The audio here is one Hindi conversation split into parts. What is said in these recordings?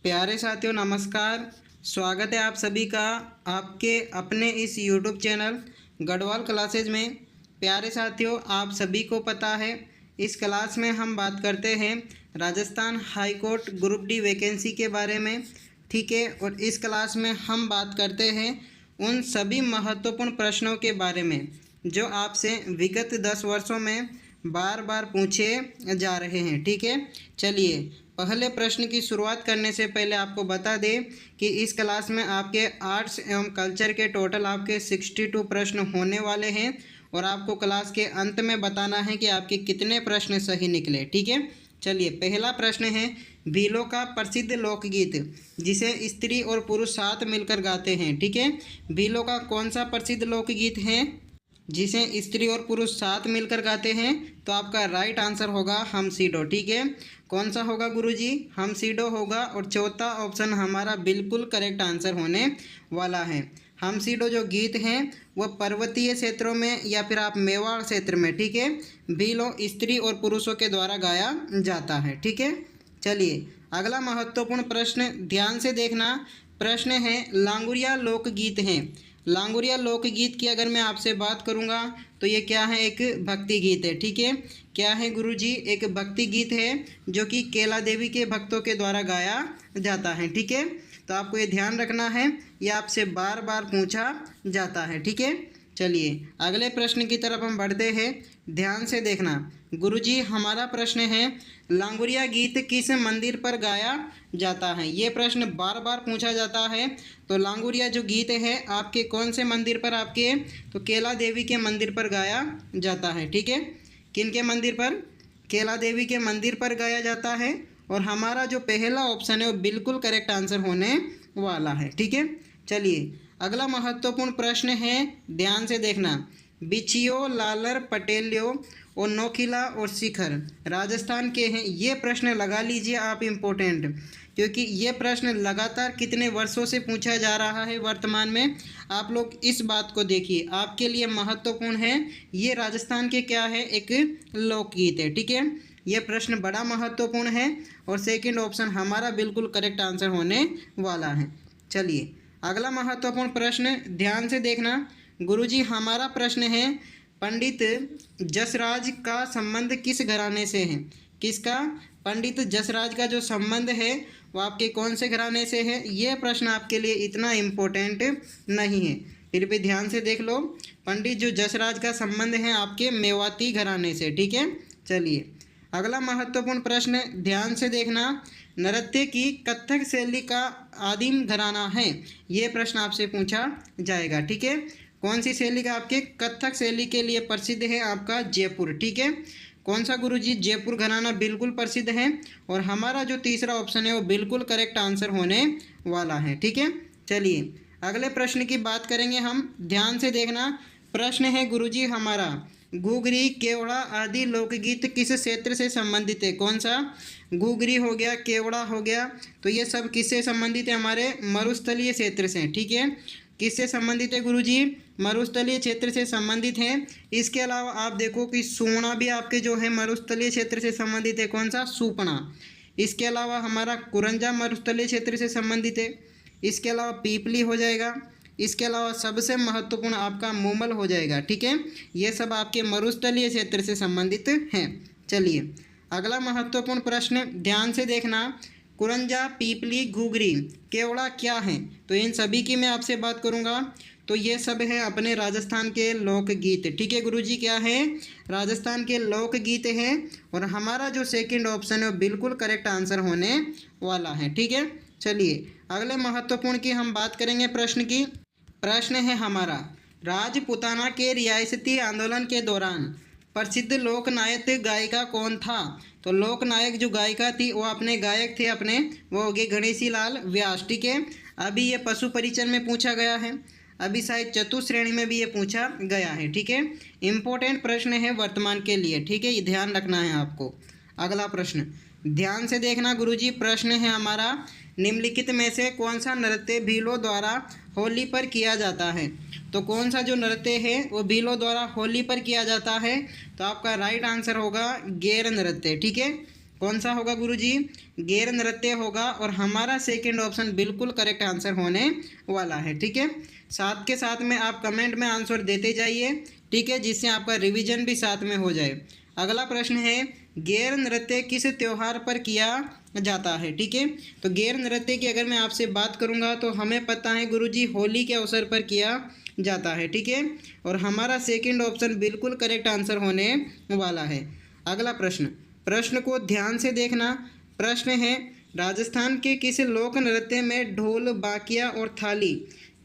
प्यारे साथियों नमस्कार। स्वागत है आप सभी का आपके अपने इस YouTube चैनल गढ़वाल क्लासेज में। प्यारे साथियों, आप सभी को पता है इस क्लास में हम बात करते हैं Rajasthan high court group D vacancy के बारे में, ठीक है। और इस क्लास में हम बात करते हैं उन सभी महत्वपूर्ण प्रश्नों के बारे में जो आपसे विगत 10 वर्षों में बार बार पूछे जा रहे हैं, ठीक है। चलिए पहले प्रश्न की शुरुआत करने से पहले आपको बता दें कि इस क्लास में आपके आर्ट्स एवं कल्चर के टोटल आपके 62 प्रश्न होने वाले हैं और आपको क्लास के अंत में बताना है कि आपके कितने प्रश्न सही निकले, ठीक है। चलिए पहला प्रश्न है, भीलों का प्रसिद्ध लोकगीत जिसे स्त्री और पुरुष साथ मिलकर गाते हैं, ठीक है। भीलों का कौन सा प्रसिद्ध लोकगीत है जिसे स्त्री और पुरुष साथ मिलकर गाते हैं? तो आपका राइट आंसर होगा हम सीडो, ठीक है। कौन सा होगा गुरुजी? हम सीडो होगा। और चौथा ऑप्शन हमारा बिल्कुल करेक्ट आंसर होने वाला है। हम सीडो जो गीत हैं वह पर्वतीय क्षेत्रों में या फिर आप मेवाड़ क्षेत्र में, ठीक है, भीलों स्त्री और पुरुषों के द्वारा गाया जाता है, ठीक है। चलिए अगला महत्वपूर्ण प्रश्न ध्यान से देखना। प्रश्न है, लांगुरिया लोकगीत हैं। लांगुरिया लोकगीत की अगर मैं आपसे बात करूंगा तो ये क्या है? एक भक्ति गीत है, ठीक है। क्या है गुरुजी? एक भक्ति गीत है जो कि केला देवी के भक्तों के द्वारा गाया जाता है, ठीक है। तो आपको ये ध्यान रखना है, ये आपसे बार बार पूछा जाता है, ठीक है। चलिए अगले प्रश्न की तरफ हम बढ़ते हैं, ध्यान से देखना। गुरुजी हमारा प्रश्न है, लांगुरिया गीत किस मंदिर पर गाया जाता है? ये प्रश्न बार बार पूछा जाता है। तो लांगुरिया जो गीत है आपके कौन से मंदिर पर? आपके तो केला देवी के मंदिर पर गाया जाता है, ठीक है। किन के मंदिर पर? केला देवी के मंदिर पर गाया जाता है। और हमारा जो पहला ऑप्शन है वो बिल्कुल करेक्ट आंसर होने वाला है, ठीक है। चलिए अगला महत्वपूर्ण प्रश्न है, ध्यान से देखना। बिछियो, लालर, पटेलियो और नोखिला और शिखर राजस्थान के हैं। ये प्रश्न लगा लीजिए आप, इम्पोर्टेंट, क्योंकि ये प्रश्न लगातार कितने वर्षों से पूछा जा रहा है वर्तमान में। आप लोग इस बात को देखिए, आपके लिए महत्वपूर्ण है। ये राजस्थान के क्या है? एक लोकगीत है, ठीक है। ये प्रश्न बड़ा महत्वपूर्ण है और सेकंड ऑप्शन हमारा बिल्कुल करेक्ट आंसर होने वाला है। चलिए अगला महत्वपूर्ण प्रश्न ध्यान से देखना। गुरुजी हमारा प्रश्न है, पंडित जसराज का संबंध किस घराने से है? किसका? पंडित जसराज का जो संबंध है वो आपके कौन से घराने से है? ये प्रश्न आपके लिए इतना इम्पोर्टेंट नहीं है, फिर भी ध्यान से देख लो। पंडित जो जसराज का संबंध है आपके मेवाती घराने से, ठीक है। चलिए अगला महत्वपूर्ण प्रश्न ध्यान से देखना। नृत्य की कथक शैली का आदिम घराना है? ये प्रश्न आपसे पूछा जाएगा, ठीक है। कौन सी शैली का? आपके कथक शैली के लिए प्रसिद्ध है आपका जयपुर, ठीक है। कौन सा गुरुजी? जयपुर घराना बिल्कुल प्रसिद्ध है। और हमारा जो तीसरा ऑप्शन है वो बिल्कुल करेक्ट आंसर होने वाला है, ठीक है। चलिए अगले प्रश्न की बात करेंगे हम, ध्यान से देखना। प्रश्न है गुरुजी हमारा, घुघरी, केवड़ा आदि लोकगीत किस क्षेत्र से संबंधित है? कौन सा? घुघरी हो गया, केवड़ा हो गया, तो ये सब किससे संबंधित है? हमारे मरुस्थलीय क्षेत्र से, ठीक है। किससे संबंधित है गुरुजी? मरुस्थलीय क्षेत्र से संबंधित है। इसके अलावा आप देखो कि सूपना भी आपके जो है मरुस्थलीय क्षेत्र से संबंधित है। कौन सा? सूपना। इसके अलावा हमारा कुरंजा मरुस्थलीय क्षेत्र से संबंधित है। इसके अलावा पीपली हो जाएगा। इसके अलावा सबसे महत्वपूर्ण आपका मूमल हो जाएगा, ठीक है। ये सब आपके मरुस्थलीय क्षेत्र से संबंधित हैं। चलिए अगला महत्वपूर्ण प्रश्न ध्यान से देखना। कुरंजा, पीपली, घुघरी, केवड़ा क्या है? तो इन सभी की मैं आपसे बात करूंगा। तो ये सब है अपने राजस्थान के लोकगीत, ठीक है गुरुजी। क्या है? राजस्थान के लोकगीत हैं। और हमारा जो सेकंड ऑप्शन है वो बिल्कुल करेक्ट आंसर होने वाला है, ठीक है। चलिए अगले महत्वपूर्ण की हम बात करेंगे प्रश्न की। प्रश्न है हमारा, राजपूताना के रियासती आंदोलन के दौरान प्रसिद्ध लोकनायक गायिका कौन था? तो लोकनायक जो गायिका थी वो अपने गायक थे अपने, वो हो गए गणेशी लाल व्यास, ठीक है। अभी ये पशु परिचय में पूछा गया है, अभी शायद चतुर्थ श्रेणी में भी ये पूछा गया है, ठीक है। इम्पोर्टेंट प्रश्न है वर्तमान के लिए, ठीक है, ये ध्यान रखना है आपको। अगला प्रश्न ध्यान से देखना गुरुजी। प्रश्न है हमारा, निम्नलिखित में से कौन सा नृत्य भीलों द्वारा होली पर किया जाता है? तो कौन सा जो नृत्य है वो भीलों द्वारा होली पर किया जाता है? तो आपका राइट आंसर होगा गैर नृत्य, ठीक है। कौन सा होगा गुरुजी? गैर नृत्य होगा और हमारा सेकंड ऑप्शन बिल्कुल करेक्ट आंसर होने वाला है। ठीक है, साथ के साथ में आप कमेंट में आंसर देते जाइए, ठीक है, जिससे आपका रिवीजन भी साथ में हो जाए। अगला प्रश्न है, गैर नृत्य किस त्योहार पर किया जाता है? ठीक है, तो गैर नृत्य की अगर मैं आपसे बात करूंगा तो हमें पता है गुरुजी होली के अवसर पर किया जाता है। ठीक है, और हमारा सेकंड ऑप्शन बिल्कुल करेक्ट आंसर होने वाला है। अगला प्रश्न, प्रश्न को ध्यान से देखना। प्रश्न है, राजस्थान के किस लोक नृत्य में ढोल, बाकिया और थाली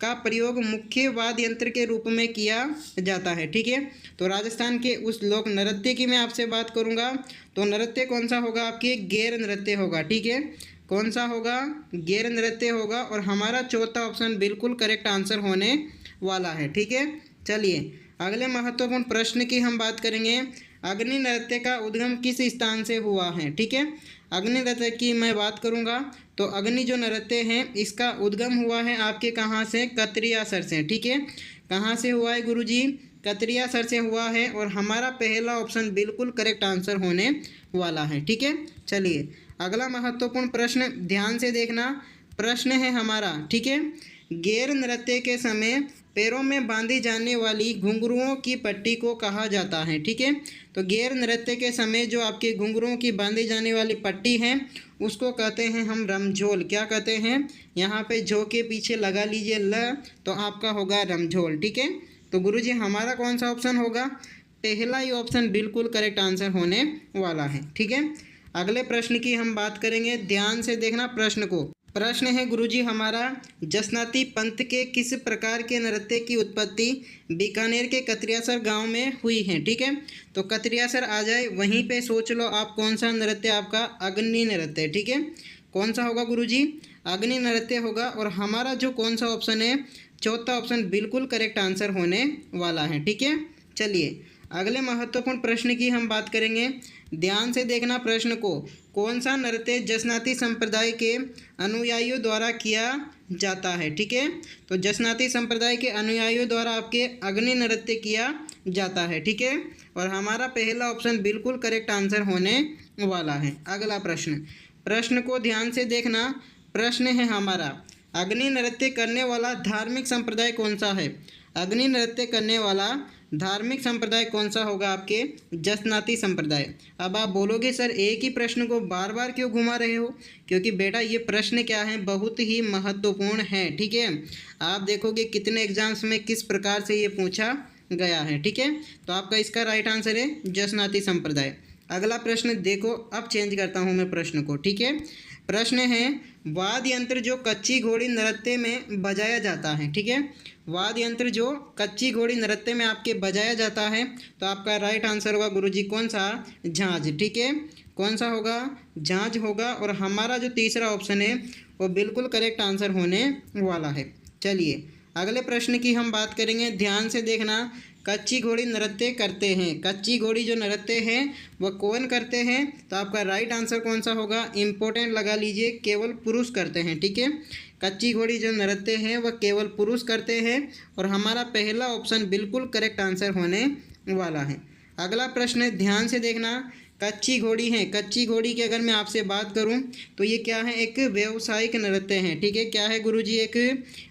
का प्रयोग मुख्य वाद्य यंत्र के रूप में किया जाता है? ठीक है, तो राजस्थान के उस लोक नृत्य की मैं आपसे बात करूंगा तो नृत्य कौन सा होगा? आपके गैर नृत्य होगा। ठीक है, कौन सा होगा? गैर नृत्य होगा और हमारा चौथा ऑप्शन बिल्कुल करेक्ट आंसर होने वाला है। ठीक है, चलिए अगले महत्वपूर्ण प्रश्न की हम बात करेंगे। अग्नि नृत्य का उद्गम किस स्थान से हुआ है? ठीक है, अग्नि नृत्य की मैं बात करूंगा तो अग्नि जो नृत्य है इसका उद्गम हुआ है आपके कहाँ से? कतरियासर से। ठीक है, कहाँ से हुआ है गुरुजी? कतरियासर से हुआ है और हमारा पहला ऑप्शन बिल्कुल करेक्ट आंसर होने वाला है। ठीक है, चलिए अगला महत्वपूर्ण प्रश्न ध्यान से देखना। प्रश्न है हमारा, ठीक है, गैर नृत्य के समय पैरों में बांधी जाने वाली घुंघरुओं की पट्टी को कहा जाता है? ठीक है, तो गैर नृत्य के समय जो आपके घुंघरुओं की बांधी जाने वाली पट्टी है उसको कहते हैं हम रमझोल। क्या कहते हैं? यहाँ पे जो के पीछे लगा लीजिए ल, तो आपका होगा रमझोल। ठीक है, तो गुरुजी हमारा कौन सा ऑप्शन होगा? पहला ही ऑप्शन बिल्कुल करेक्ट आंसर होने वाला है। ठीक है, अगले प्रश्न की हम बात करेंगे, ध्यान से देखना प्रश्न को। प्रश्न है गुरुजी हमारा, जसनाती पंथ के किस प्रकार के नृत्य की उत्पत्ति बीकानेर के कतरियासर गांव में हुई है? ठीक है, तो कतरियासर आ जाए वहीं पे सोच लो आप कौन सा नृत्य? आपका अग्नि नृत्य। ठीक है, कौन सा होगा गुरुजी? अग्नि नृत्य होगा और हमारा जो कौन सा ऑप्शन है? चौथा ऑप्शन बिल्कुल करेक्ट आंसर होने वाला है। ठीक है, चलिए अगले महत्वपूर्ण प्रश्न की हम बात करेंगे। ध्यान से देखना प्रश्न को। कौन सा नृत्य जसनाती संप्रदाय के अनुयायियों द्वारा किया जाता है? ठीक है, तो जसनाती संप्रदाय के अनुयायियों द्वारा आपके अग्नि नृत्य किया जाता है। ठीक है, और हमारा पहला ऑप्शन बिल्कुल करेक्ट आंसर होने वाला है। अगला प्रश्न, प्रश्न को ध्यान से देखना। प्रश्न है हमारा, अग्नि नृत्य करने वाला धार्मिक संप्रदाय कौन सा है? अग्नि नृत्य करने वाला धार्मिक संप्रदाय कौन सा होगा? आपके जसनाती संप्रदाय। अब आप बोलोगे सर एक ही प्रश्न को बार बार क्यों घुमा रहे हो? क्योंकि बेटा ये प्रश्न क्या है? बहुत ही महत्वपूर्ण है। ठीक है, आप देखोगे कितने एग्जाम्स में किस प्रकार से ये पूछा गया है। ठीक है, तो आपका इसका राइट आंसर है जसनाती संप्रदाय। अगला प्रश्न देखो, अब चेंज करता हूँ मैं प्रश्न को। ठीक है, प्रश्न है, वाद्य यंत्र जो कच्ची घोड़ी नृत्य में बजाया जाता है? ठीक है, वाद्य यंत्र जो कच्ची घोड़ी नृत्य में आपके बजाया जाता है तो आपका राइट आंसर होगा गुरुजी कौन सा? झांझ। ठीक है, कौन सा होगा? झांझ होगा और हमारा जो तीसरा ऑप्शन है वो बिल्कुल करेक्ट आंसर होने वाला है। चलिए अगले प्रश्न की हम बात करेंगे, ध्यान से देखना। कच्ची घोड़ी नृत्य करते हैं, कच्ची घोड़ी जो नृत्य है वह कौन करते हैं? तो आपका राइट आंसर कौन सा होगा? इंपॉर्टेंट लगा लीजिए, केवल पुरुष करते हैं। ठीक है, कच्ची घोड़ी जो नृत्य है वह केवल पुरुष करते हैं और हमारा पहला ऑप्शन बिल्कुल करेक्ट आंसर होने वाला है। अगला प्रश्न ध्यान से देखना। कच्ची घोड़ी है, कच्ची घोड़ी की अगर मैं आपसे बात करूं तो ये क्या है? एक व्यावसायिक नृत्य है। ठीक है, क्या है गुरुजी? एक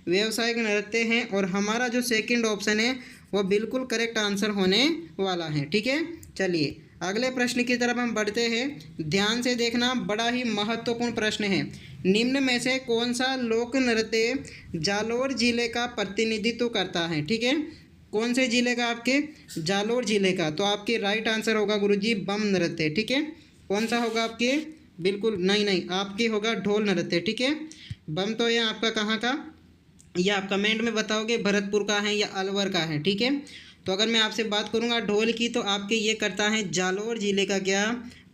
व्यावसायिक नृत्य है और हमारा जो सेकंड ऑप्शन है वह बिल्कुल करेक्ट आंसर होने वाला है। ठीक है, चलिए अगले प्रश्न की तरफ हम बढ़ते हैं। ध्यान से देखना, बड़ा ही महत्वपूर्ण प्रश्न है। निम्न में से कौन सा लोक नृत्य जालोर जिले का प्रतिनिधित्व करता है? ठीक है, कौन से जिले का? आपके जालोर जिले का। तो आपके राइट आंसर होगा गुरुजी बम नृत्य। ठीक है, कौन सा होगा आपके? बिल्कुल नहीं, आपके होगा ढोल नृत्य। ठीक है, बम तो ये आपका कहाँ का? ये आप कमेंट में बताओगे भरतपुर का है या अलवर का है। ठीक है, तो अगर मैं आपसे बात करूंगा ढोल की तो आपके ये करता है जालोर जिले का क्या?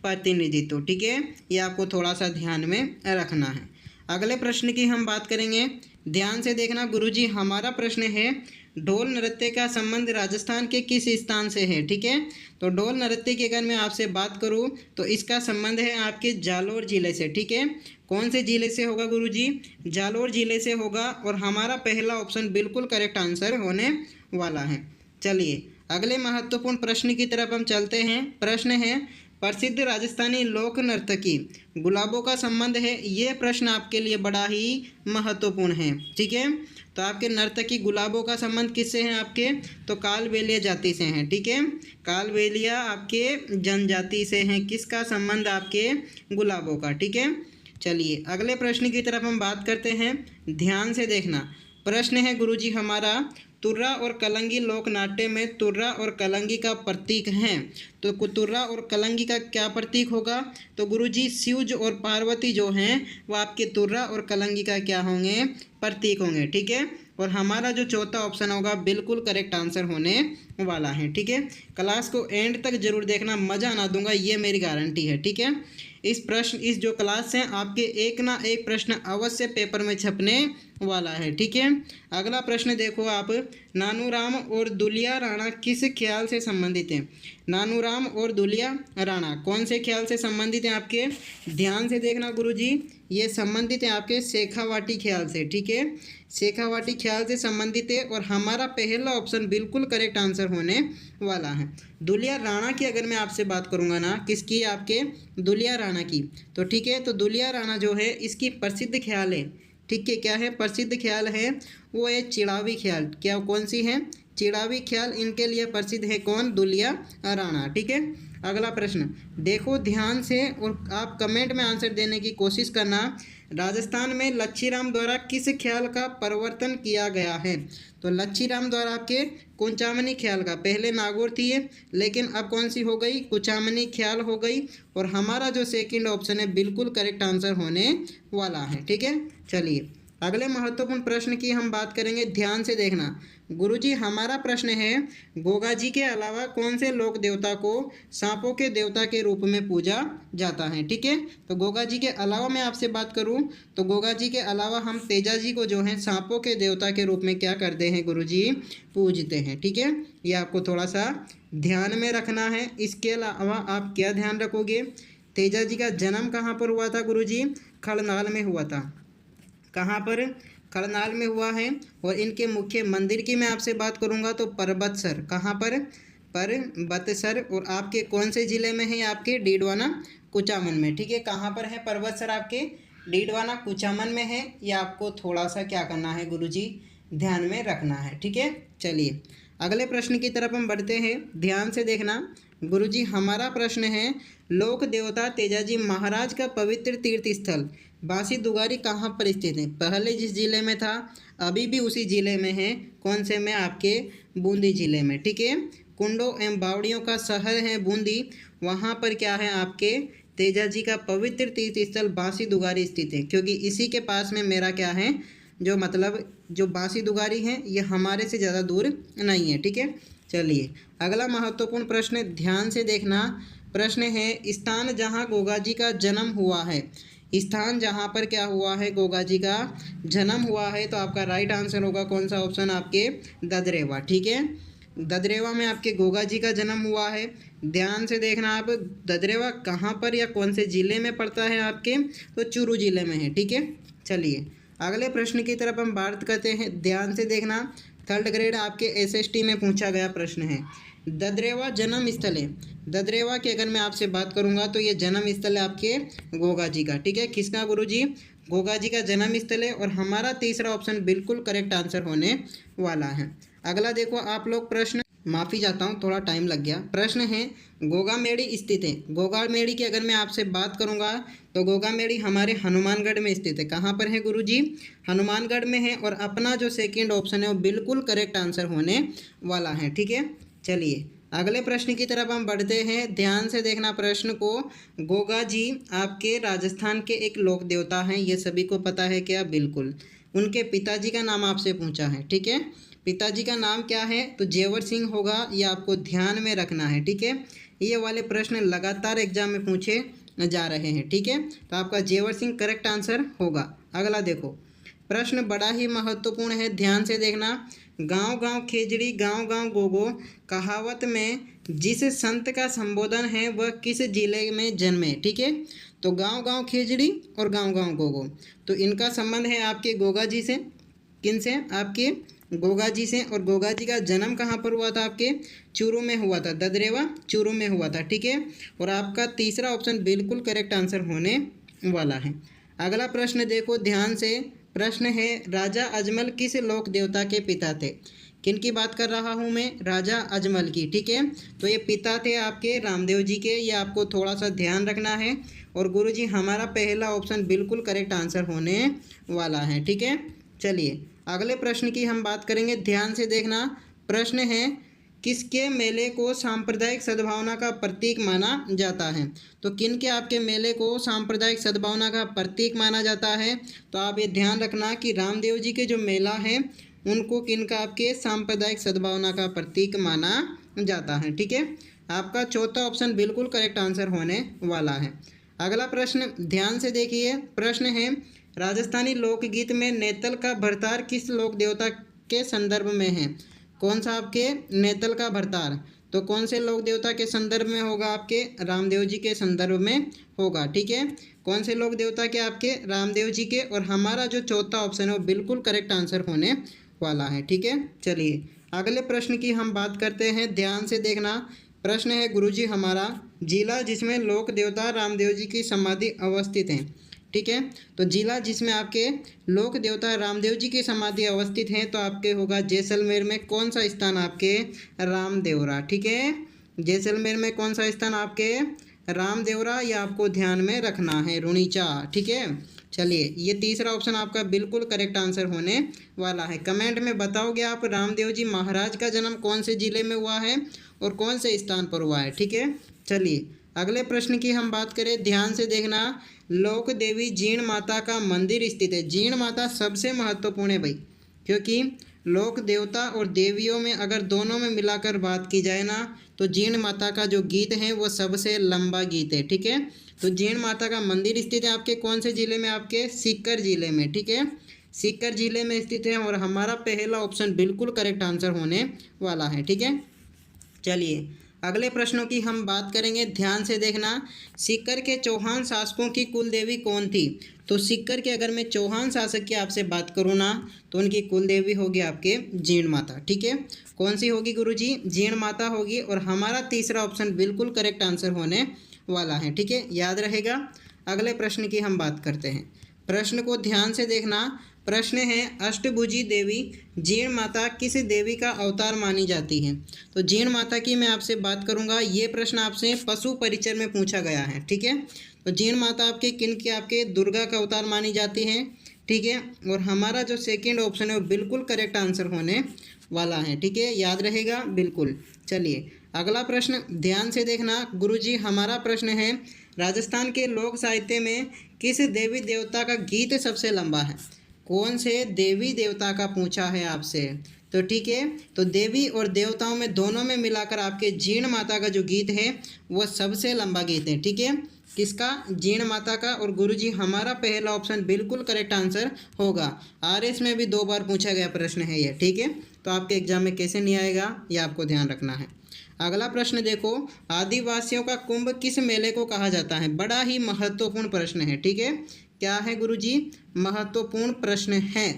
प्रतिनिधित्व। ठीक है, ये आपको थोड़ा सा ध्यान में रखना है। अगले प्रश्न की हम बात करेंगे, ध्यान से देखना गुरुजी। हमारा प्रश्न है, ढोल नृत्य का संबंध राजस्थान के किस स्थान से है? ठीक है, तो ढोल नृत्य की अगर मैं आपसे बात करूं तो इसका संबंध है आपके जालोर जिले से। ठीक है, कौन से जिले से होगा गुरुजी? जालोर जिले से होगा और हमारा पहला ऑप्शन बिल्कुल करेक्ट आंसर होने वाला है। चलिए अगले महत्वपूर्ण प्रश्न की तरफ हम चलते हैं। प्रश्न है, प्रसिद्ध राजस्थानी लोक नर्तकी गुलाबों का संबंध है? ये प्रश्न आपके लिए बड़ा ही महत्वपूर्ण है। ठीक है, तो आपके नर्तकी गुलाबों का संबंध किससे है आपके? तो कालबेलिया जाति से हैं। ठीक है, कालबेलिया आपके जनजाति से हैं। किसका संबंध? आपके गुलाबों का। ठीक है, चलिए अगले प्रश्न की तरफ हम बात करते हैं। ध्यान से देखना। प्रश्न है गुरुजी हमारा, तुर्रा और कलंगी लोक नाट्य में तुर्रा और कलंगी का प्रतीक हैं। तो तुर्रा और कलंगी का क्या प्रतीक होगा? तो गुरुजी शिव और पार्वती जो हैं वो आपके तुर्रा और कलंगी का क्या होंगे? प्रतीक होंगे। ठीक है, और हमारा जो चौथा ऑप्शन होगा बिल्कुल करेक्ट आंसर होने वाला है। ठीक है, क्लास को एंड तक जरूर देखना, मज़ा आना दूंगा, ये मेरी गारंटी है। ठीक है, इस जो क्लास है आपके एक ना एक प्रश्न अवश्य पेपर में छपने वाला है। ठीक है, अगला प्रश्न देखो आप, नानूराम और दुलिया राणा किस ख्याल से संबंधित हैं? नानूराम और दुलिया राणा कौन से ख्याल से संबंधित हैं आपके? ध्यान से देखना गुरुजी, ये संबंधित है आपके शेखावाटी ख्याल से। ठीक है, शेखावाटी ख्याल से संबंधित है और हमारा पहला ऑप्शन बिल्कुल करेक्ट आंसर होने वाला है। दुलिया राणा की अगर मैं आपसे बात करूंगा ना, किसकी? आपके दुलिया राणा की। तो ठीक है, तो दुलिया राणा जो है इसकी प्रसिद्ध ख्याल है। ठीक है, क्या है? प्रसिद्ध ख्याल है वो है चिड़ावी ख्याल। क्या कौन सी है? चिड़ावी ख्याल इनके लिए प्रसिद्ध है। कौन? दुलिया राणा। ठीक है, अगला प्रश्न देखो ध्यान से और आप कमेंट में आंसर देने की कोशिश करना। राजस्थान में लच्छीराम द्वारा किस ख्याल का प्रवर्तन किया गया है? तो लच्छीराम द्वारा आपके कुचामनी ख्याल का, पहले नागौर थी ये लेकिन अब कौन सी हो गई? कुचामनी ख्याल हो गई। और हमारा जो सेकंड ऑप्शन है बिल्कुल करेक्ट आंसर होने वाला है। ठीक है, चलिए अगले महत्वपूर्ण प्रश्न की हम बात करेंगे। ध्यान से देखना गुरुजी, हमारा प्रश्न है गोगा जी के अलावा कौन से लोक देवता को सांपों के देवता के रूप में पूजा जाता है? ठीक है, तो गोगा जी के अलावा मैं आपसे बात करूं तो गोगा जी के अलावा हम तेजा जी को जो है सांपों के देवता के रूप में क्या करते हैं गुरुजी? पूजते हैं। ठीक है, ये आपको थोड़ा सा ध्यान में रखना है। इसके अलावा आप क्या ध्यान रखोगे? तेजा जी का जन्म कहाँ पर हुआ था गुरुजी? खलनाल में हुआ था। कहाँ पर? खलनाल में हुआ है। और इनके मुख्य मंदिर की मैं आपसे बात करूंगा तो परबतसर। कहाँ पर? परबतसर। और आपके कौन से ज़िले में है? आपके डीडवाना कुचामन में। ठीक है, कहाँ पर है परबतसर? आपके डीडवाना कुचामन में है। ये आपको थोड़ा सा क्या करना है गुरुजी? ध्यान में रखना है। ठीक है, चलिए अगले प्रश्न की तरफ हम बढ़ते हैं। ध्यान से देखना गुरुजी, हमारा प्रश्न है लोक देवता तेजाजी महाराज का पवित्र तीर्थ स्थल बांसी दुगारी कहाँ पर स्थित है? पहले जिस जिले में था अभी भी उसी जिले में है। कौन से में? आपके बूंदी जिले में। ठीक है, कुंडों एवं बावड़ियों का शहर है बूंदी, वहाँ पर क्या है? आपके तेजाजी का पवित्र तीर्थ स्थल बांसी दुगारी स्थित है। क्योंकि इसी के पास में मेरा क्या है, जो मतलब जो बांसी दुगारी है ये हमारे से ज़्यादा दूर नहीं है। ठीक है, चलिए अगला महत्वपूर्ण प्रश्न ध्यान से देखना। प्रश्न है स्थान जहाँ गोगा जी का जन्म हुआ है। स्थान जहाँ पर क्या हुआ है? गोगा जी का जन्म हुआ है। तो आपका राइट आंसर होगा कौन सा ऑप्शन? आपके ददरेवा। ठीक है, ददरेवा में आपके गोगा जी का जन्म हुआ है। ध्यान से देखना आप, ददरेवा कहाँ पर या कौन से ज़िले में पड़ता है? आपके तो चूरू ज़िले में है। ठीक है, चलिए अगले प्रश्न की तरफ हम बात करते हैं। ध्यान से देखना, थर्ड ग्रेड आपके एसएसटी में पूछा गया प्रश्न है। ददरेवा जन्म स्थल है। ददरेवा की अगर मैं आपसे बात करूंगा तो ये जन्म स्थल है आपके गोगा जी का। ठीक है, किसका गुरुजी? गोगा जी का जन्म स्थल है। और हमारा तीसरा ऑप्शन बिल्कुल करेक्ट आंसर होने वाला है। अगला देखो आप लोग प्रश्न, माफ़ी चाहता हूँ थोड़ा टाइम लग गया। प्रश्न है गोगामेड़ी स्थित है। गोगामेड़ी की अगर मैं आपसे बात करूंगा तो गोगामेड़ी हमारे हनुमानगढ़ में स्थित है। कहाँ पर है गुरुजी? हनुमानगढ़ में है। और अपना जो सेकंड ऑप्शन है वो बिल्कुल करेक्ट आंसर होने वाला है। ठीक है, चलिए अगले प्रश्न की तरफ हम बढ़ते हैं। ध्यान से देखना प्रश्न को। गोगा जी आपके राजस्थान के एक लोक देवता हैं, ये सभी को पता है क्या? बिल्कुल। उनके पिताजी का नाम आपसे पूछा है। ठीक है, पिताजी का नाम क्या है? तो जेवर सिंह होगा, ये आपको ध्यान में रखना है। ठीक है, ये वाले प्रश्न लगातार एग्जाम में पूछे जा रहे हैं। ठीक है, तो आपका जेवर सिंह करेक्ट आंसर होगा। अगला देखो प्रश्न बड़ा ही महत्वपूर्ण है, ध्यान से देखना। गांव गांव खेजड़ी गांव गांव गोगो कहावत में जिस संत का संबोधन है वह किस जिले में जन्मे? ठीक है, तो गांव गांव खेजड़ी और गांव गांव गोगो, तो इनका संबंध है आपके गोगा जी से। किन से? आपके गोगा जी से, और गोगा जी का जन्म कहाँ पर हुआ था? आपके चूरू में हुआ था, ददरेवा चूरू में हुआ था, ठीक है। और आपका तीसरा ऑप्शन बिल्कुल करेक्ट आंसर होने वाला है। अगला प्रश्न देखो ध्यान से, प्रश्न है राजा अजमल किस लोक देवता के पिता थे? किन की बात कर रहा हूँ मैं? राजा अजमल की, ठीक है। तो ये पिता थे आपके रामदेव जी के, ये आपको थोड़ा सा ध्यान रखना है। और गुरुजी हमारा पहला ऑप्शन बिल्कुल करेक्ट आंसर होने वाला है, ठीक है। चलिए अगले प्रश्न की हम बात करेंगे, ध्यान से देखना। प्रश्न है किसके मेले को सांप्रदायिक सद्भावना का प्रतीक माना जाता है? तो किन के आपके मेले को सांप्रदायिक सद्भावना का प्रतीक माना जाता है? तो आप ये ध्यान रखना कि रामदेव जी के जो मेला है उनको किन का आपके सांप्रदायिक सद्भावना का प्रतीक माना जाता है, ठीक है। आपका चौथा ऑप्शन बिल्कुल करेक्ट आंसर होने वाला है। अगला प्रश्न ध्यान से देखिए, प्रश्न है राजस्थानी लोकगीत में नेतल का भरतार किस लोक देवता के संदर्भ में है? कौन सा आपके नेतल का भरतार? तो कौन से लोक देवता के संदर्भ में होगा? आपके रामदेव जी के संदर्भ में होगा, ठीक है। कौन से लोक देवता के? आपके रामदेव जी के। और हमारा जो चौथा ऑप्शन है वो बिल्कुल करेक्ट आंसर होने वाला है, ठीक है। चलिए अगले प्रश्न की हम बात करते हैं, ध्यान से देखना। प्रश्न है गुरुजी हमारा जिला जिसमें लोक देवता रामदेव जी की समाधि अवस्थित है, ठीक है। तो जिला जिसमें आपके लोक देवता रामदेव जी की समाधि अवस्थित है तो आपके होगा जैसलमेर में। कौन सा स्थान? आपके रामदेवरा, ठीक है। जैसलमेर में कौन सा स्थान? आपके रामदेवरा, ये आपको ध्यान में रखना है, रुणीचा, ठीक है। चलिए ये तीसरा ऑप्शन आपका बिल्कुल करेक्ट आंसर होने वाला है। कमेंट में बताओगे आप रामदेव जी महाराज का जन्म कौन से जिले में हुआ है और कौन से स्थान पर हुआ है, ठीक है। चलिए अगले प्रश्न की हम बात करें, ध्यान से देखना। लोक देवी जीण माता का मंदिर स्थित है। जीण माता सबसे महत्वपूर्ण है भाई, क्योंकि लोक देवता और देवियों में अगर दोनों में मिलाकर बात की जाए ना तो जीण माता का जो गीत है वो सबसे लंबा गीत है, ठीक है। तो जीण माता का मंदिर स्थित है आपके कौन से जिले में? आपके सीकर जिले में, ठीक है। सीकर जिले में स्थित है और हमारा पहला ऑप्शन बिल्कुल करेक्ट आंसर होने वाला है, ठीक है। चलिए अगले प्रश्नों की हम बात करेंगे, ध्यान से देखना। सीकर के चौहान शासकों की कुल देवी कौन थी? तो सीकर के अगर मैं चौहान शासक की आपसे बात करूँ ना तो उनकी कुल देवी होगी आपके जीण माता, ठीक है। कौन सी होगी गुरुजी? जीण माता होगी। और हमारा तीसरा ऑप्शन बिल्कुल करेक्ट आंसर होने वाला है, ठीक है, याद रहेगा। अगले प्रश्न की हम बात करते हैं, प्रश्न को ध्यान से देखना। प्रश्न है अष्टभुजी देवी जीण माता किस देवी का अवतार मानी जाती है? तो जीण माता की मैं आपसे बात करूंगा, ये प्रश्न आपसे पशु परिचय में पूछा गया है, ठीक है। तो जीण माता आपके किन की? आपके दुर्गा का अवतार मानी जाती है, ठीक है। और हमारा जो सेकंड ऑप्शन है वो बिल्कुल करेक्ट आंसर होने वाला है, ठीक है, याद रहेगा बिल्कुल। चलिए अगला प्रश्न ध्यान से देखना गुरुजी, हमारा प्रश्न है राजस्थान के लोक साहित्य में किस देवी देवता का गीत सबसे लंबा है? कौन से देवी देवता का पूछा है आपसे? तो ठीक है, तो देवी और देवताओं में दोनों में मिलाकर आपके जीण माता का जो गीत है वो सबसे लंबा गीत है, ठीक है। किसका? जीण माता का। और गुरुजी हमारा पहला ऑप्शन बिल्कुल करेक्ट आंसर होगा। आरएस में भी 2 बार पूछा गया प्रश्न है ये, ठीक है। तो आपके एग्जाम में कैसे नहीं आएगा ये आपको ध्यान रखना है। अगला प्रश्न देखो, आदिवासियों का कुंभ किस मेले को कहा जाता है? बड़ा ही महत्वपूर्ण प्रश्न है, ठीक है। क्या है गुरुजी? महत्वपूर्ण प्रश्न है।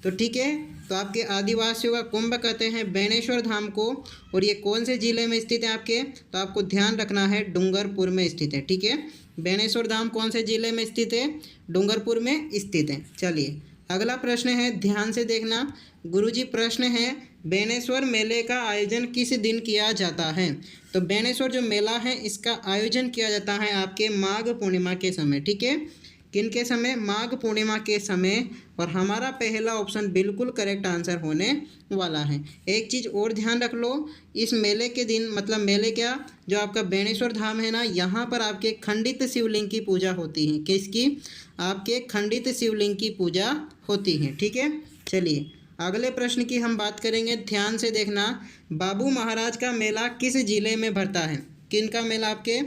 तो ठीक है, तो आपके आदिवासियों का कुंभ कहते हैं बेणेश्वर धाम को। और ये कौन से जिले में स्थित है आपके? तो आपको ध्यान रखना है डूंगरपुर में स्थित है, ठीक है। बेणेश्वर धाम कौन से जिले में स्थित है? डूंगरपुर में स्थित है। चलिए अगला प्रश्न है, ध्यान से देखना गुरुजी, प्रश्न है बेणेश्वर मेले का आयोजन किस दिन किया जाता है? तो बेणेश्वर जो मेला है इसका आयोजन किया जाता है आपके माघ पूर्णिमा के समय, ठीक है। किन के समय? माघ पूर्णिमा के समय। और हमारा पहला ऑप्शन बिल्कुल करेक्ट आंसर होने वाला है। एक चीज़ और ध्यान रख लो, इस मेले के दिन, मतलब मेले क्या, जो आपका बेणेश्वर धाम है ना, यहाँ पर आपके खंडित शिवलिंग की पूजा होती है। किसकी? आपके खंडित शिवलिंग की पूजा होती है, ठीक है। चलिए अगले प्रश्न की हम बात करेंगे, ध्यान से देखना। बाबू महाराज का मेला किस जिले में भरता है? किन का मेला? आपके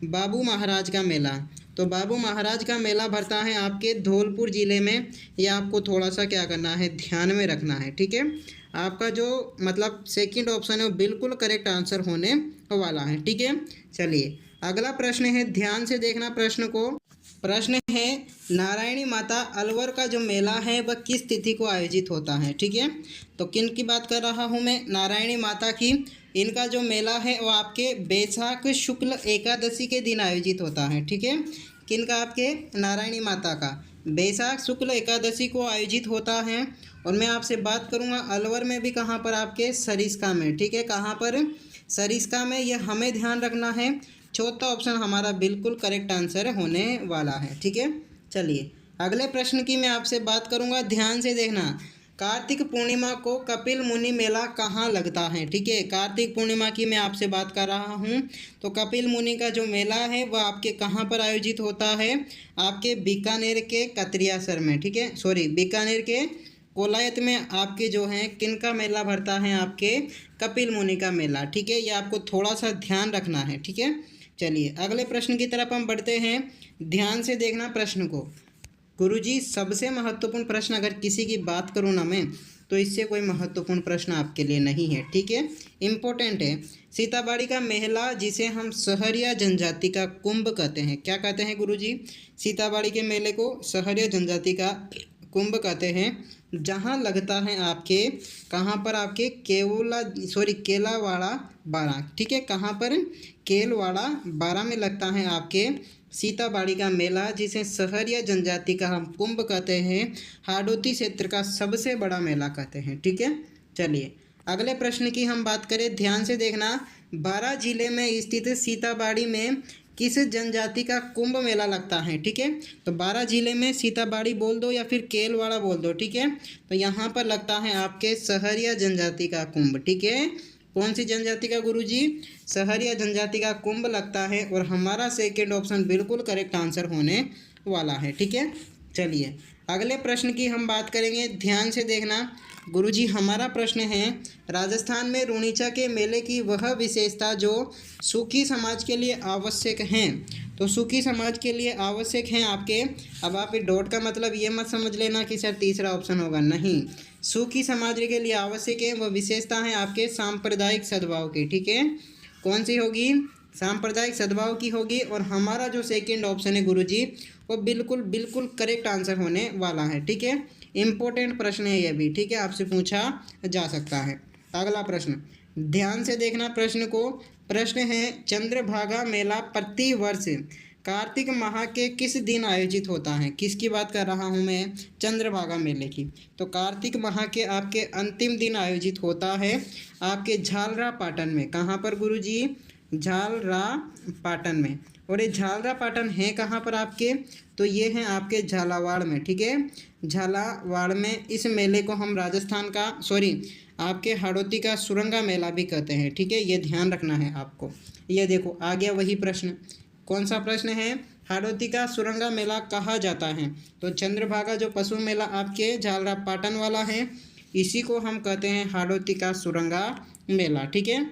बाबू महाराज का मेला। तो बाबू महाराज का मेला भरता है आपके धौलपुर ज़िले में। ये आपको थोड़ा सा क्या करना है, ध्यान में रखना है, ठीक है। आपका जो मतलब सेकंड ऑप्शन है वो बिल्कुल करेक्ट आंसर होने वाला है, ठीक है। चलिए अगला प्रश्न है, ध्यान से देखना प्रश्न को। प्रश्न है नारायणी माता अलवर का जो मेला है वह किस तिथि को आयोजित होता है। ठीक है, तो किन की बात कर रहा हूँ मैं, नारायणी माता की। इनका जो मेला है वो आपके बैसाख शुक्ल एकादशी के दिन आयोजित होता है। ठीक है, किनका, आपके नारायणी माता का बैसाख शुक्ल एकादशी को आयोजित होता है। और मैं आपसे बात करूँगा अलवर में भी कहाँ पर, आपके सरिस्का में। ठीक है, कहाँ पर, सरिस्का में। यह हमें ध्यान रखना है। चौथा ऑप्शन हमारा बिल्कुल करेक्ट आंसर होने वाला है। ठीक है, चलिए अगले प्रश्न की मैं आपसे बात करूंगा, ध्यान से देखना। कार्तिक पूर्णिमा को कपिल मुनि मेला कहाँ लगता है। ठीक है, कार्तिक पूर्णिमा की मैं आपसे बात कर रहा हूँ। तो कपिल मुनि का जो मेला है वह आपके कहाँ पर आयोजित होता है, आपके बीकानेर के कतरियासर में। ठीक है, सॉरी, बीकानेर के कोलायत में आपके जो हैं किनका मेला भरता है, आपके कपिल मुनि का मेला। ठीक है, ये आपको थोड़ा सा ध्यान रखना है। ठीक है, चलिए अगले प्रश्न की तरफ हम बढ़ते हैं। ध्यान से देखना प्रश्न को। गुरुजी सबसे महत्वपूर्ण प्रश्न अगर किसी की बात करूँ ना मैं, तो इससे कोई महत्वपूर्ण प्रश्न आपके लिए नहीं है। ठीक है, इम्पोर्टेंट है। सीताबाड़ी का मेला जिसे हम सहरिया जनजाति का कुंभ कहते हैं, क्या कहते हैं गुरुजी, सीताबाड़ी के मेले को सहरिया जनजाति का कुंभ कहते हैं। जहाँ लगता है आपके, कहाँ पर, आपके केलावाड़ा 12। ठीक है, कहाँ पर, केलवाड़ा 12 में लगता है आपके सीताबाड़ी का मेला जिसे सहरिया जनजाति का हम कुंभ कहते हैं, हाड़ौती क्षेत्र का सबसे बड़ा मेला कहते हैं। ठीक है, चलिए अगले प्रश्न की हम बात करें, ध्यान से देखना। 12 जिले में स्थित सीताबाड़ी में किस जनजाति का कुंभ मेला लगता है। ठीक है, तो 12 जिले में सीताबाड़ी बोल दो या फिर केलवाड़ा बोल दो। ठीक है, तो यहाँ पर लगता है आपके सहरिया जनजाति का कुंभ। ठीक है, कौन सी जनजाति का गुरुजी, सहरिया जनजाति का कुंभ लगता है। और हमारा सेकेंड ऑप्शन बिल्कुल करेक्ट आंसर होने वाला है। ठीक है, चलिए अगले प्रश्न की हम बात करेंगे, ध्यान से देखना। गुरुजी हमारा प्रश्न है, राजस्थान में रूणीचा के मेले की वह विशेषता जो सुखी समाज के लिए आवश्यक हैं। तो सुखी समाज के लिए आवश्यक हैं आपके, अब आप डॉट का मतलब ये मत समझ लेना कि सर तीसरा ऑप्शन होगा, नहीं। सुखी समाज के लिए आवश्यक है वह विशेषता है आपके सांप्रदायिक सद्भाव की। ठीक है, कौन सी होगी, सांप्रदायिक सद्भाव की होगी। और हमारा जो सेकंड ऑप्शन है गुरुजी वो बिल्कुल बिल्कुल करेक्ट आंसर होने वाला है। ठीक है, इम्पोर्टेंट प्रश्न है ये भी। ठीक है, आपसे पूछा जा सकता है। अगला प्रश्न, ध्यान से देखना प्रश्न को। प्रश्न है चंद्रभागा मेला प्रति वर्ष कार्तिक माह के किस दिन आयोजित होता है। किसकी बात कर रहा हूँ मैं, चंद्रभागा मेले की। तो कार्तिक माह के आपके अंतिम दिन आयोजित होता है आपके झालरा पाटन में। कहाँ पर गुरुजी, झालरा पाटन में। और ये झालरा पाटन है कहाँ पर आपके, तो ये हैं आपके झालावाड़ में। ठीक है, झालावाड़ में। इस मेले को हम राजस्थान का, सॉरी, आपके हाड़ौती का सुरंगा मेला भी कहते हैं। ठीक है, ये ध्यान रखना है आपको। ये देखो आ गया वही प्रश्न, कौन सा प्रश्न है, हाड़ौती का सुरंगा मेला कहा जाता है। तो चंद्रभागा जो पशु मेला आपके झालरा पाटन वाला है, इसी को हम कहते हैं हाड़ौती का सुरंगा मेला। ठीक है,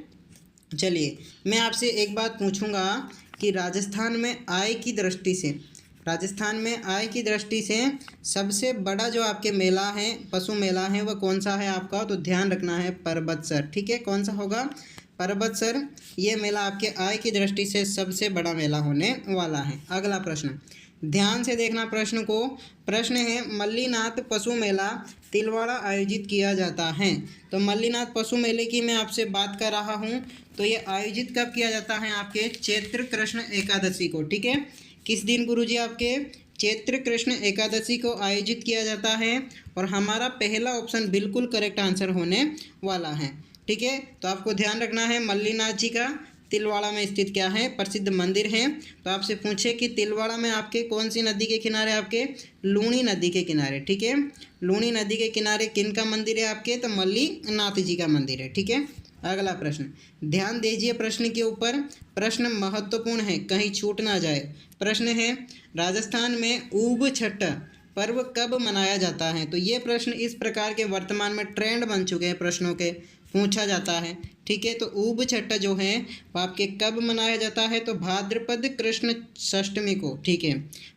चलिए मैं आपसे एक बात पूछूंगा कि राजस्थान में आय की दृष्टि से, राजस्थान में आय की दृष्टि से सबसे बड़ा जो आपके मेला है, पशु मेला है, वह कौन सा है आपका, तो ध्यान रखना है परबतसर। ठीक है, कौन सा होगा, परबतसर। ये मेला आपके आय की दृष्टि से सबसे बड़ा मेला होने वाला है। अगला प्रश्न, ध्यान से देखना प्रश्न को। प्रश्न है मल्लीनाथ पशु मेला तिलवाड़ा आयोजित किया जाता है। तो मल्लीनाथ पशु मेले की मैं आपसे बात कर रहा हूँ। तो ये आयोजित कब किया जाता है, आपके चैत्र कृष्ण एकादशी को। ठीक है, किस दिन गुरुजी, आपके चैत्र कृष्ण एकादशी को आयोजित किया जाता है। और हमारा पहला ऑप्शन बिल्कुल करेक्ट आंसर होने वाला है। ठीक है, तो आपको ध्यान रखना है मल्लीनाथ जी का तिलवाड़ा में स्थित क्या है, प्रसिद्ध मंदिर है। तो आपसे पूछे कि तिलवाड़ा में आपके कौन सी नदी के किनारे, आपके लूणी नदी के किनारे। ठीक है, लूणी नदी के किनारे किन का मंदिर है आपके, तो मल्लीनाथ जी का मंदिर है। ठीक है, अगला प्रश्न, ध्यान दीजिए प्रश्न के ऊपर। प्रश्न महत्वपूर्ण है, कहीं छूट ना जाए। प्रश्न है राजस्थान में ऊब छठ पर्व कब मनाया जाता है। तो ये प्रश्न इस प्रकार के वर्तमान में ट्रेंड बन चुके हैं प्रश्नों के, पूछा जाता है। ठीक है, तो ऊब छठ जो है वो आपके कब मनाया जाता है, तो भाद्रपद कृष्ण षष्टमी को। ठीक है,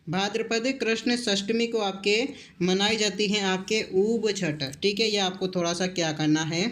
भाद्रपद कृष्ण षष्टमी को आपके मनाई जाती है आपके ऊब छठ। ठीक है, ये आपको थोड़ा सा क्या करना है,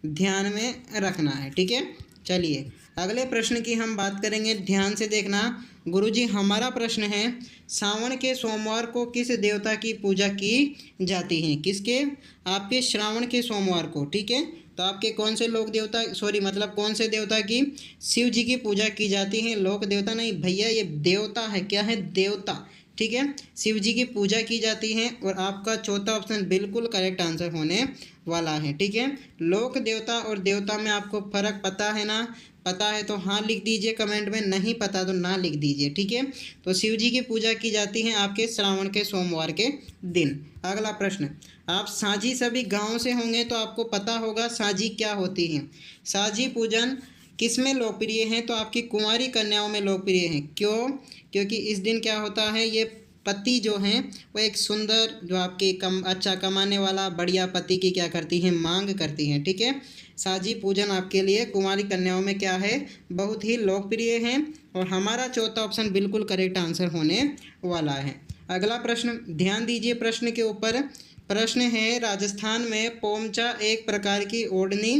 ध्यान में रखना है। ठीक है, चलिए अगले प्रश्न की हम बात करेंगे, ध्यान से देखना। गुरुजी हमारा प्रश्न है, सावन के सोमवार को किस देवता की पूजा की जाती है? किसके? आपके श्रावण के सोमवार को। ठीक है, तो आपके कौन से लोक देवता, सॉरी मतलब कौन से देवता की? शिव जी की पूजा की जाती है। लोक देवता नहीं भैया, ये देवता है। क्या है? देवता। ठीक है, शिव जी की पूजा की जाती है। और आपका चौथा ऑप्शन बिल्कुल करेक्ट आंसर होने वाला है। ठीक है, लोक देवता और देवता में आपको फर्क पता है ना? पता है तो हाँ लिख दीजिए कमेंट में, नहीं पता तो ना लिख दीजिए। ठीक है, तो शिव जी की पूजा की जाती है आपके श्रावण के सोमवार के दिन। अगला प्रश्न, आप साझी सभी गाँव से होंगे तो आपको पता होगा साझी क्या होती है। साझी पूजन किस में लोकप्रिय है? तो आपकी कुंवारी कन्याओं में लोकप्रिय है। क्यों? क्योंकि इस दिन क्या होता है, ये पति जो हैं वो एक सुंदर, जो आपके अच्छा कमाने वाला बढ़िया पति की क्या करती हैं? मांग करती हैं। ठीक है, साझी पूजन आपके लिए कुंवारी कन्याओं में क्या है? बहुत ही लोकप्रिय है। और हमारा चौथा ऑप्शन बिल्कुल करेक्ट आंसर होने वाला है। अगला प्रश्न, ध्यान दीजिए प्रश्न के ऊपर। प्रश्न है, राजस्थान में पोमचा एक प्रकार की ओढ़नी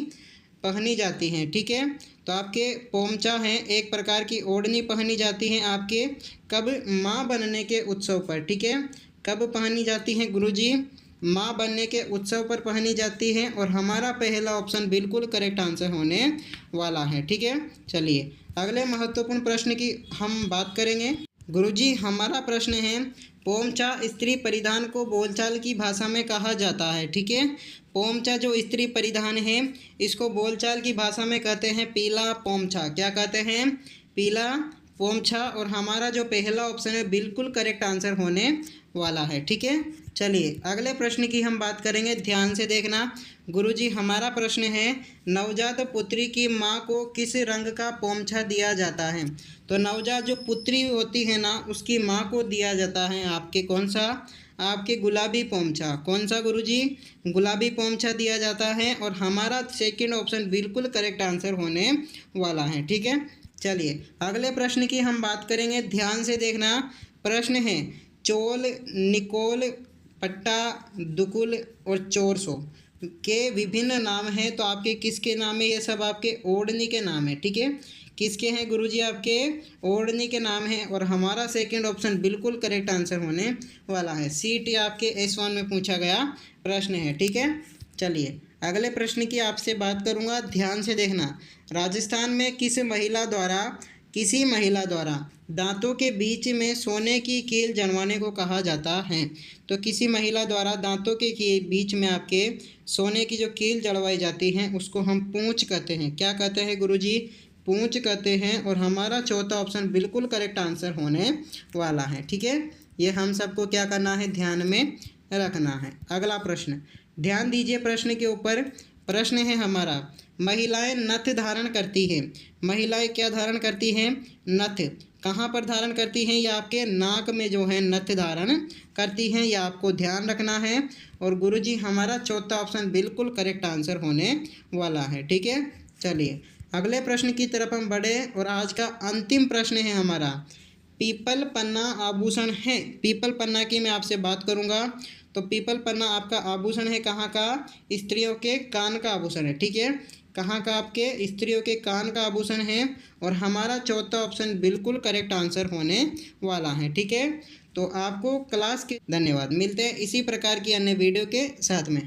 पहनी जाती हैं। ठीक है, तो आपके पोमचा हैं एक प्रकार की ओढ़नी पहनी जाती हैं आपके कब? माँ बनने के उत्सव पर। ठीक है, कब पहनी जाती हैं गुरुजी? माँ बनने के उत्सव पर पहनी जाती है। और हमारा पहला ऑप्शन बिल्कुल करेक्ट आंसर होने वाला है। ठीक है, चलिए अगले महत्वपूर्ण प्रश्न की हम बात करेंगे। गुरुजी हमारा प्रश्न है, पोमचा स्त्री परिधान को बोलचाल की भाषा में कहा जाता है। ठीक है, पोमचा जो स्त्री परिधान है इसको बोलचाल की भाषा में कहते हैं पीला पोमछा। क्या कहते हैं? पीला पोमछा। और हमारा जो पहला ऑप्शन है बिल्कुल करेक्ट आंसर होने वाला है। ठीक है, चलिए अगले प्रश्न की हम बात करेंगे, ध्यान से देखना। गुरुजी हमारा प्रश्न है, नवजात पुत्री की माँ को किस रंग का पोमछा दिया जाता है? तो नवजात जो पुत्री होती है ना उसकी माँ को दिया जाता है आपके कौन सा? आपके गुलाबी पोमछा। कौन सा गुरुजी? गुलाबी पोमछा दिया जाता है। और हमारा सेकंड ऑप्शन बिल्कुल करेक्ट आंसर होने वाला है। ठीक है, चलिए अगले प्रश्न की हम बात करेंगे, ध्यान से देखना। प्रश्न है, चोल, निकोल, पट्टा, दुकुल और चोरसो के विभिन्न नाम हैं। तो आपके किसके नाम है? ये सब आपके ओढ़नी के नाम है। ठीक है, किसके हैं गुरुजी? आपके ओढ़नी के नाम हैं। और हमारा सेकंड ऑप्शन बिल्कुल करेक्ट आंसर होने वाला है। सीटी आपके S1 में पूछा गया प्रश्न है। ठीक है, चलिए अगले प्रश्न की आपसे बात करूंगा, ध्यान से देखना। राजस्थान में किसी महिला द्वारा दांतों के बीच में सोने की कील जड़वाने को कहा जाता है। तो किसी महिला द्वारा दांतों के बीच में आपके सोने की जो कील जड़वाई जाती हैं उसको हम पूंछ कहते हैं। क्या कहते हैं गुरुजी? पूंछ कहते हैं। और हमारा चौथा ऑप्शन बिल्कुल करेक्ट आंसर होने वाला है। ठीक है, ये हम सबको क्या करना है? ध्यान में रखना है। अगला प्रश्न, ध्यान दीजिए प्रश्न के ऊपर। प्रश्न है हमारा, महिलाएं नथ धारण करती हैं। महिलाएं क्या धारण करती हैं? नथ। कहाँ पर धारण करती हैं? या आपके नाक में जो है नथ धारण करती हैं, या आपको ध्यान रखना है। और गुरुजी हमारा चौथा ऑप्शन बिल्कुल करेक्ट आंसर होने वाला है। ठीक है, चलिए अगले प्रश्न की तरफ हम बढ़े। और आज का अंतिम प्रश्न है हमारा, पीपल पन्ना आभूषण है। पीपल पन्ना की मैं आपसे बात करूंगा। तो पीपल पन्ना आपका आभूषण है कहाँ का? स्त्रियों के कान का आभूषण है। ठीक है, कहाँ का? आपके स्त्रियों के कान का आभूषण है। और हमारा चौथा ऑप्शन बिल्कुल करेक्ट आंसर होने वाला है। ठीक है, तो आपको क्लास के धन्यवाद। मिलते हैं इसी प्रकार की अन्य वीडियो के साथ में।